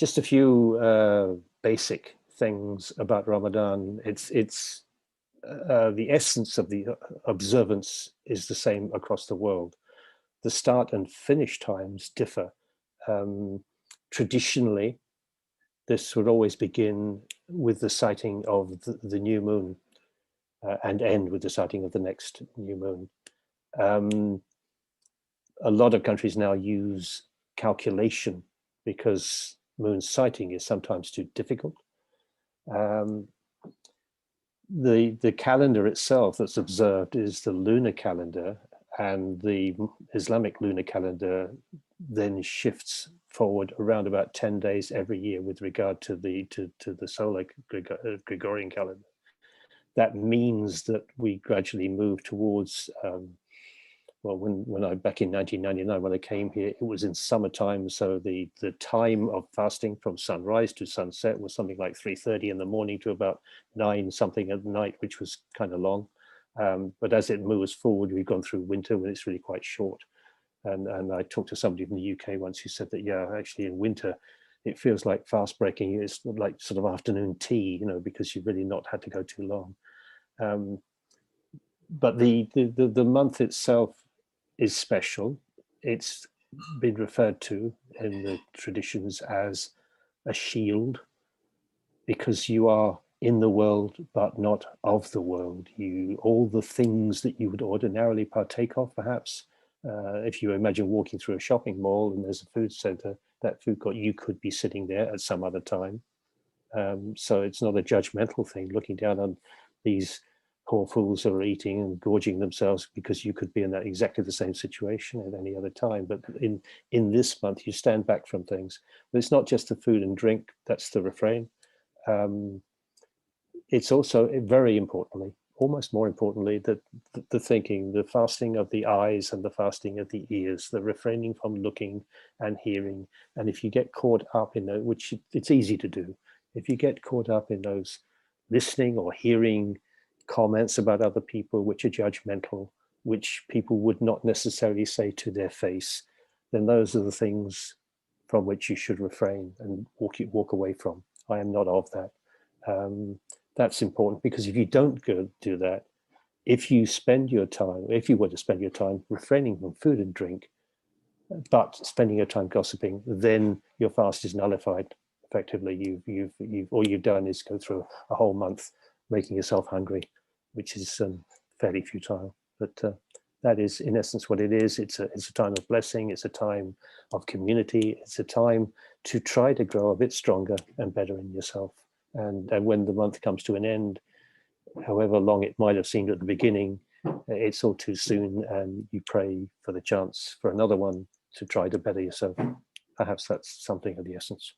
Just a few basic things about Ramadan. It's the essence of the observance is the same across the world. The start and finish times differ. Um, Traditionally, this would always begin with the sighting of the new moon and end with the sighting of the next new moon. Um, a lot of countries now use calculation because moon sighting is sometimes too difficult. Um, the calendar itself that's observed is the lunar calendar, and the Islamic lunar calendar then shifts forward around about 10 days every year with regard to the solar Gregorian calendar. That means that we gradually move towards well, when I back in 1999 when I came here, it was in summertime, so the time of fasting from sunrise to sunset was something like 3:30 in the morning to about 9 something at night, which was kind of long. But as it moves forward, we've gone through winter when it's really quite short. And I talked to somebody from the UK once who said that, yeah, actually in winter it feels like fast breaking. It's like sort of afternoon tea, you know, because you've really not had to go too long. But the month itself is special. It's been referred to in the traditions as a shield because you are in the world but not of the world. You all the things that you would ordinarily partake of, perhaps. If you imagine walking through a shopping mall and there's a food center, that food court, you could be sitting there at some other time. So it's not a judgmental thing looking down on these poor fools who are eating and gorging themselves, because you could be in that exactly the same situation at any other time. But in this month, you stand back from things. But it's not just the food and drink, that's the refrain. It's also very importantly, almost more importantly, that the thinking, the fasting of the eyes and the fasting of the ears, the refraining from looking and hearing. And if you get caught up in that, which it's easy to do, if you get caught up in those listening or hearing comments about other people which are judgmental, which people would not necessarily say to their face, then those are the things from which you should refrain and walk away from. I am not of that. That's important, because if you don't go do that, if you were to spend your time refraining from food and drink, but spending your time gossiping, then your fast is nullified. Effectively, all you've done is go through a whole month making yourself hungry, which is fairly futile. But that is, in essence, what it is. It's a time of blessing. It's a time of community. It's a time to try to grow a bit stronger and better in yourself. And when the month comes to an end, however long it might have seemed at the beginning, it's all too soon, and you pray for the chance for another one to try to better yourself. Perhaps that's something of the essence.